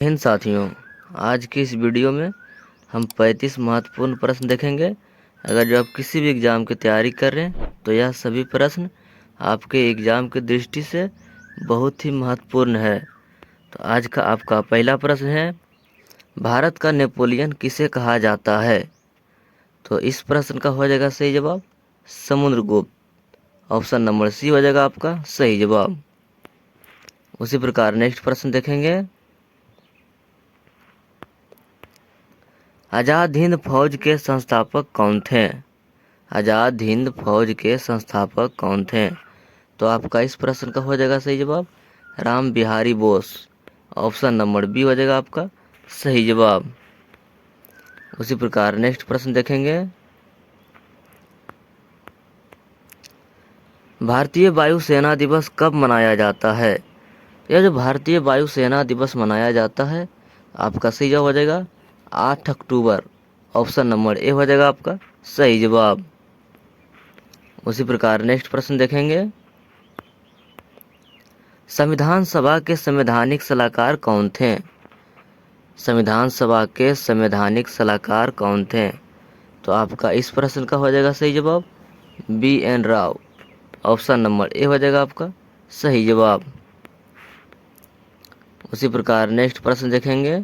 इन साथियों, आज की इस वीडियो में हम 35 महत्वपूर्ण प्रश्न देखेंगे। अगर जो आप किसी भी एग्ज़ाम की तैयारी कर रहे हैं तो यह सभी प्रश्न आपके एग्ज़ाम की दृष्टि से बहुत ही महत्वपूर्ण है। तो आज का आपका पहला प्रश्न है, भारत का नेपोलियन किसे कहा जाता है? तो इस प्रश्न का हो जाएगा सही जवाब समुद्रगुप्त। ऑप्शन नंबर सी हो जाएगा आपका सही जवाब। उसी प्रकार नेक्स्ट प्रश्न देखेंगे, आज़ाद हिंद फौज के संस्थापक कौन थे? आज़ाद हिंद फौज के संस्थापक कौन थे? तो आपका इस प्रश्न का हो जाएगा सही जवाब Ram Bihari Bose. Option number B हो जाएगा आपका सही जवाब। उसी प्रकार नेक्स्ट प्रश्न देखेंगे, भारतीय वायुसेना दिवस कब मनाया जाता है? यह जो भारतीय वायुसेना दिवस मनाया जाता है, आपका सही जवाब हो जाएगा 8 अक्टूबर। ऑप्शन नंबर ए हो जाएगा आपका सही जवाब। उसी प्रकार नेक्स्ट प्रश्न देखेंगे, संविधान सभा के संवैधानिक सलाहकार कौन थे? संविधान सभा के संवैधानिक सलाहकार कौन थे? तो आपका इस प्रश्न का हो जाएगा सही जवाब B N Rao. Option number A हो जाएगा आपका सही जवाब। उसी प्रकार नेक्स्ट प्रश्न देखेंगे,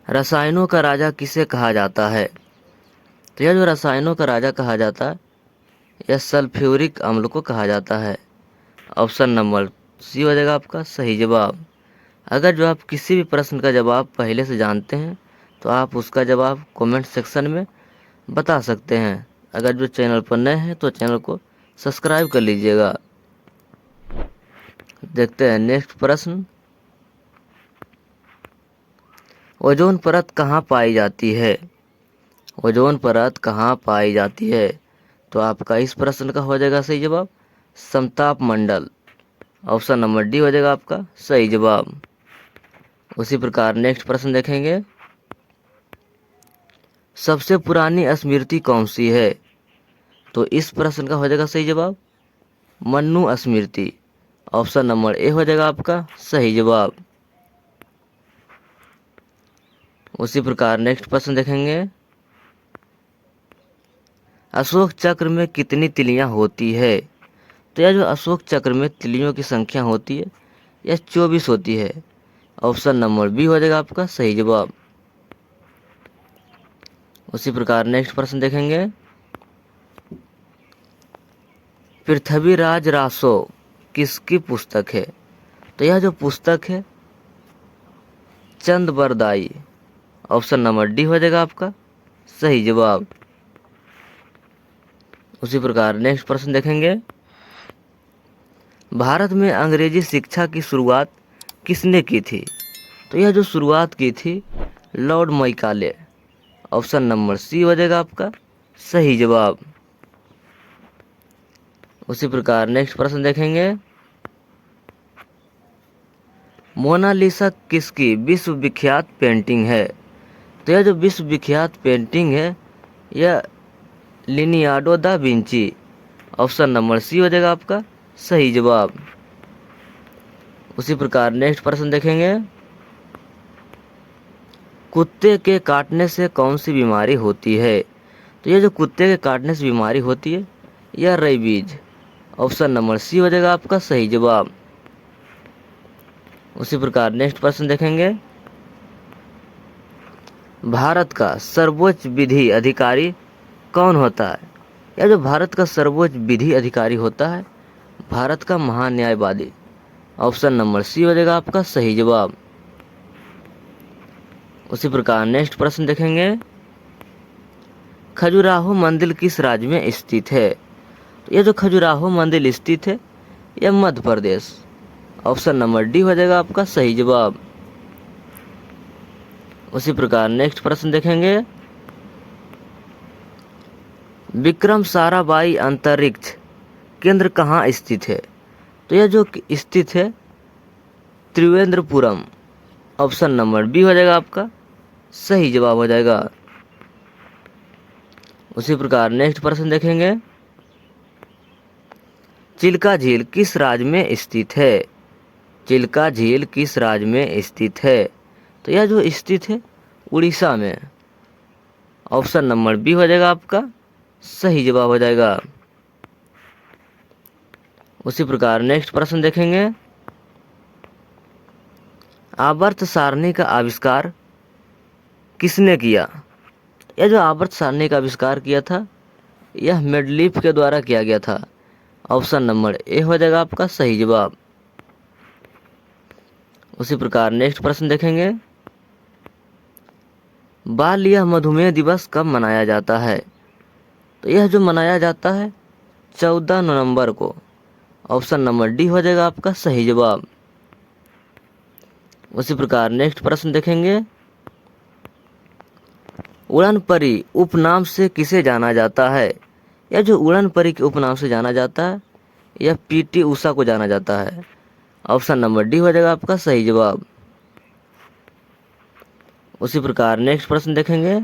रसायनों का राजा किसे कहा जाता है? तो यह जो रसायनों का राजा कहा जाता है, यह सल्फ्यूरिक अम्ल को कहा जाता है। ऑप्शन नंबर सी हो जाएगा आपका सही जवाब। अगर जो आप किसी भी प्रश्न का जवाब पहले से जानते हैं तो आप उसका जवाब कमेंट सेक्शन में बता सकते हैं। अगर जो चैनल पर नए हैं तो चैनल को सब्सक्राइब कर लीजिएगा। देखते हैं नेक्स्ट प्रश्न, ओजोन परत कहाँ पाई जाती है? ओजोन परत कहाँ पाई जाती है? तो आपका इस प्रश्न का हो जाएगा सही जवाब समताप मंडल। ऑप्शन नंबर डी हो जाएगा आपका सही जवाब। उसी प्रकार नेक्स्ट प्रश्न देखेंगे, सबसे पुरानी स्मृति कौन सी है? तो इस प्रश्न का हो जाएगा सही जवाब मन्नू स्मृति। ऑप्शन नंबर ए हो जाएगा आपका सही जवाब। उसी प्रकार नेक्स्ट प्रश्न देखेंगे, अशोक चक्र में कितनी तिलियां होती है? तो यह जो अशोक चक्र में तिलियों की संख्या होती है यह 24 होती है। ऑप्शन नंबर बी हो जाएगा आपका सही जवाब। उसी प्रकार नेक्स्ट प्रश्न देखेंगे, पृथ्वीराज रासो किसकी पुस्तक है? तो यह जो पुस्तक है चंद बरदाई। ऑप्शन नंबर डी हो जाएगा आपका सही जवाब। उसी प्रकार नेक्स्ट प्रश्न देखेंगे, भारत में अंग्रेजी शिक्षा की शुरुआत किसने की थी? तो यह जो शुरुआत की थी Lord Macaulay. Option number C हो जाएगा आपका सही जवाब। उसी प्रकार नेक्स्ट प्रश्न देखेंगे, मोनालिसा किसकी विश्व विख्यात पेंटिंग है? तो यह जो विश्व विख्यात पेंटिंग है यह Leonardo da Vinci. Option number C हो जाएगा आपका सही जवाब। उसी प्रकार नेक्स्ट प्रश्न देखेंगे, कुत्ते के काटने से कौन सी बीमारी होती है? तो यह जो कुत्ते के काटने से बीमारी होती है यह रेबीज। ऑप्शन नंबर सी हो जाएगा आपका सही जवाब। उसी प्रकार नेक्स्ट प्रश्न देखेंगे, भारत का सर्वोच्च विधि अधिकारी कौन होता है? यह जो भारत का सर्वोच्च विधि अधिकारी होता है भारत का महान्यायवादी। ऑप्शन नंबर सी हो जाएगा आपका सही जवाब। उसी प्रकार नेक्स्ट प्रश्न देखेंगे, खजुराहो मंदिर किस राज्य में स्थित है? तो यह जो खजुराहो मंदिर स्थित है यह Madhya Pradesh. Option number D हो जाएगा आपका सही जवाब। उसी प्रकार नेक्स्ट प्रश्न देखेंगे, विक्रम साराभाई अंतरिक्ष केंद्र कहाँ स्थित है? तो यह जो स्थित है त्रिवेंद्रपुरम। ऑप्शन नंबर बी हो जाएगा आपका सही जवाब हो जाएगा। उसी प्रकार नेक्स्ट प्रश्न देखेंगे, चिल्का झील किस राज्य में स्थित है? चिल्का झील किस राज्य में स्थित है? तो यह जो स्थित है उड़ीसा में। ऑप्शन नंबर बी हो जाएगा आपका सही जवाब हो जाएगा। उसी प्रकार नेक्स्ट प्रश्न देखेंगे, आवर्त सारणी का आविष्कार किसने किया? यह जो आवर्त सारणी का आविष्कार किया था यह मेंडलीफ के द्वारा किया गया था। ऑप्शन नंबर ए हो जाएगा आपका सही जवाब। उसी प्रकार नेक्स्ट प्रश्न देखेंगे, बाल या मधुमेह दिवस कब मनाया जाता है? तो यह जो मनाया जाता है 14 नवंबर को। ऑप्शन नंबर डी हो जाएगा आपका सही जवाब। उसी प्रकार नेक्स्ट प्रश्न देखेंगे, उड़न परी उपनाम से किसे जाना जाता है? यह जो उड़न परी के उपनाम से जाना जाता है यह पीटी उषा को जाना जाता है। ऑप्शन नंबर डी हो जाएगा आपका सही जवाब। उसी प्रकार नेक्स्ट प्रश्न देखेंगे,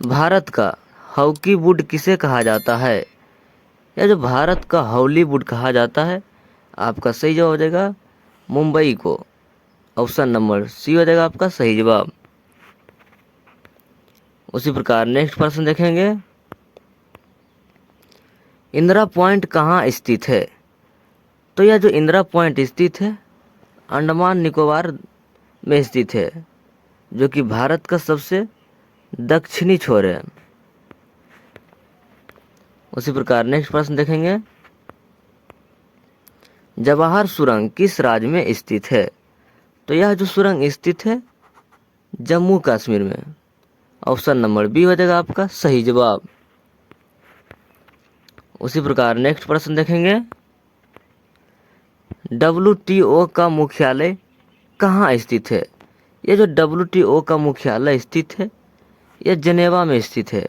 भारत का हॉकीवुड किसे कहा जाता है? यह जो भारत का हॉलीवुड कहा जाता है आपका सही जवाब हो जाएगा मुंबई को। ऑप्शन नंबर सी हो जाएगा आपका सही जवाब। उसी प्रकार नेक्स्ट प्रश्न देखेंगे, इंदिरा पॉइंट कहाँ स्थित है? तो यह जो इंदिरा पॉइंट स्थित है अंडमान निकोबार में स्थित है, जो कि भारत का सबसे दक्षिणी छोर है। उसी प्रकार नेक्स्ट प्रश्न देखेंगे, जवाहर सुरंग किस राज्य में स्थित है? तो यह जो सुरंग स्थित है जम्मू कश्मीर में। ऑप्शन नंबर बी हो जाएगा आपका सही जवाब। उसी प्रकार नेक्स्ट प्रश्न देखेंगे, WTO का मुख्यालय कहाँ स्थित है? यह जो WTO का मुख्यालय स्थित है यह जनेवा में स्थित है।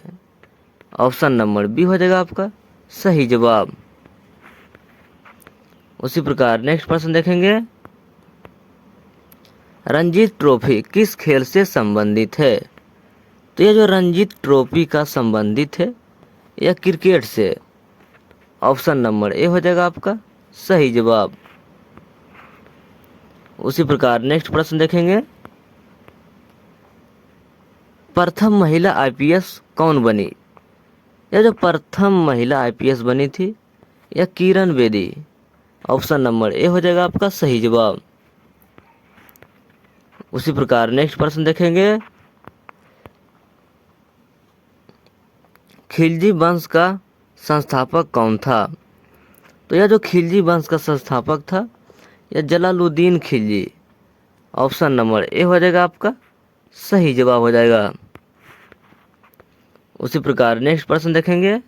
ऑप्शन नंबर बी हो जाएगा आपका सही जवाब। उसी प्रकार नेक्स्ट प्रश्न देखेंगे, रणजी ट्रॉफी किस खेल से संबंधित है? तो यह जो रणजी ट्रॉफी का संबंधित है यह क्रिकेट से। ऑप्शन नंबर ए हो जाएगा आपका सही जवाब। उसी प्रकार नेक्स्ट प्रश्न देखेंगे, प्रथम महिला IPS कौन बनी? यह जो प्रथम महिला IPS बनी थी यह Kiran Bedi. Option number A हो जाएगा आपका सही जवाब। उसी प्रकार नेक्स्ट प्रश्न देखेंगे, खिलजी वंश का संस्थापक कौन था? तो यह जो खिलजी वंश का संस्थापक था यह Jalaluddin Khilji. Option number A हो जाएगा आपका सही जवाब हो जाएगा। उसी प्रकार नेक्स्ट प्रश्न देखेंगे,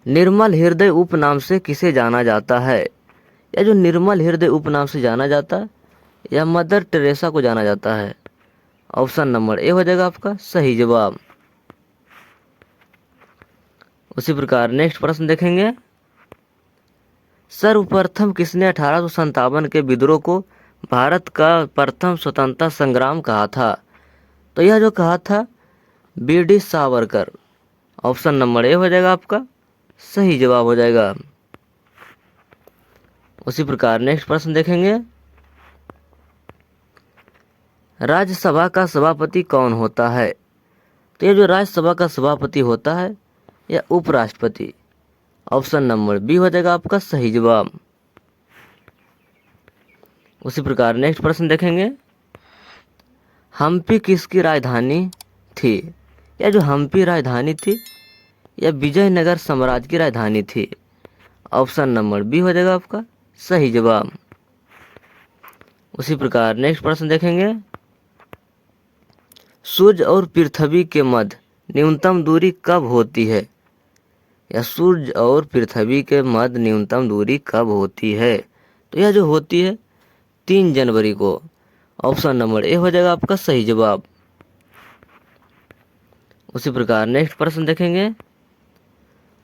निर्मल हृदय उपनाम से किसे जाना जाता है? यह जो निर्मल हृदय उपनाम से जाना जाता है यह मदर टेरेसा को जाना जाता है। ऑप्शन नंबर ए हो जाएगा आपका सही जवाब। उसी प्रकार नेक्स्ट प्रश्न देखेंगे, सर्वप्रथम किसने 1857 के विद्रोह को भारत का प्रथम स्वतंत्रता संग्राम कहा था? तो यह जो कहा था BD Savarkar. Option number A हो जाएगा आपका सही जवाब हो जाएगा। उसी प्रकार नेक्स्ट प्रश्न देखेंगे, राज्यसभा का सभापति कौन होता है? तो ये जो राज्यसभा का सभापति होता है यह उपराष्ट्रपति। ऑप्शन नंबर बी हो जाएगा आपका सही जवाब। उसी प्रकार नेक्स्ट प्रश्न देखेंगे, हम्पी किसकी राजधानी थी? यह जो हम्पी राजधानी थी यह विजयनगर साम्राज्य की राजधानी थी। ऑप्शन नंबर बी हो जाएगा आपका सही जवाब। उसी प्रकार नेक्स्ट प्रश्न देखेंगे, सूर्य और पृथ्वी के मध्य न्यूनतम दूरी कब होती है? या सूर्य और पृथ्वी के मध्य न्यूनतम दूरी कब होती है? तो यह जो होती है 3 जनवरी को। ऑप्शन नंबर ए हो जाएगा आपका सही जवाब। उसी प्रकार नेक्स्ट प्रश्न देखेंगे,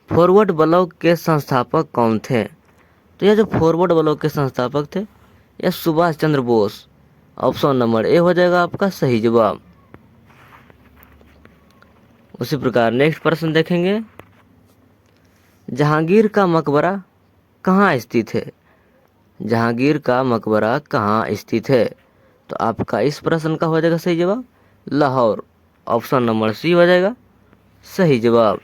फॉरवर्ड ब्लॉक के संस्थापक कौन थे? तो यह जो फॉरवर्ड ब्लॉक के संस्थापक थे यह Subhash Chandra Bose. Option number A हो जाएगा आपका सही जवाब। उसी प्रकार नेक्स्ट प्रश्न देखेंगे, जहांगीर का मकबरा कहाँ स्थित है? जहांगीर का मकबरा कहाँ स्थित है? तो आपका इस प्रश्न का हो जाएगा सही जवाब लाहौर। ऑप्शन नंबर सी हो जाएगा सही जवाब।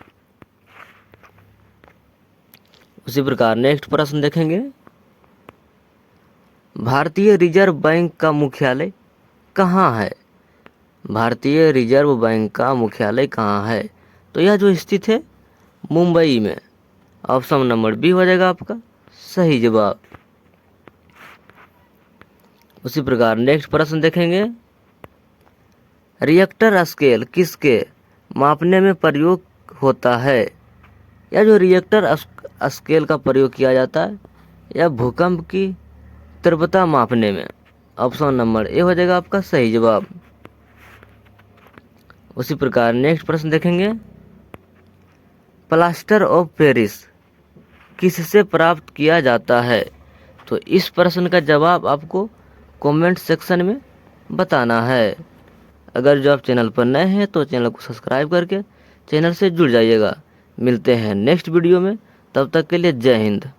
उसी प्रकार नेक्स्ट प्रश्न देखेंगे, भारतीय रिजर्व बैंक का मुख्यालय कहाँ है? भारतीय रिजर्व बैंक का मुख्यालय कहाँ है? तो यह जो स्थित है मुंबई में। ऑप्शन नंबर बी हो जाएगा आपका सही जवाब। उसी प्रकार नेक्स्ट प्रश्न देखेंगे, रिएक्टर स्केल किसके मापने में प्रयोग होता है? या जो रिएक्टर स्केल का प्रयोग किया जाता है या भूकंप की तीव्रता मापने में। ऑप्शन नंबर ए हो जाएगा आपका सही जवाब। उसी प्रकार नेक्स्ट प्रश्न देखेंगे, प्लास्टर ऑफ पेरिस किससे प्राप्त किया जाता है? तो इस प्रश्न का जवाब आपको कमेंट सेक्शन में बताना है। अगर जो आप चैनल पर नए हैं तो चैनल को सब्सक्राइब करके चैनल से जुड़ जाइएगा। मिलते हैं नेक्स्ट वीडियो में, तब तक के लिए जय हिंद।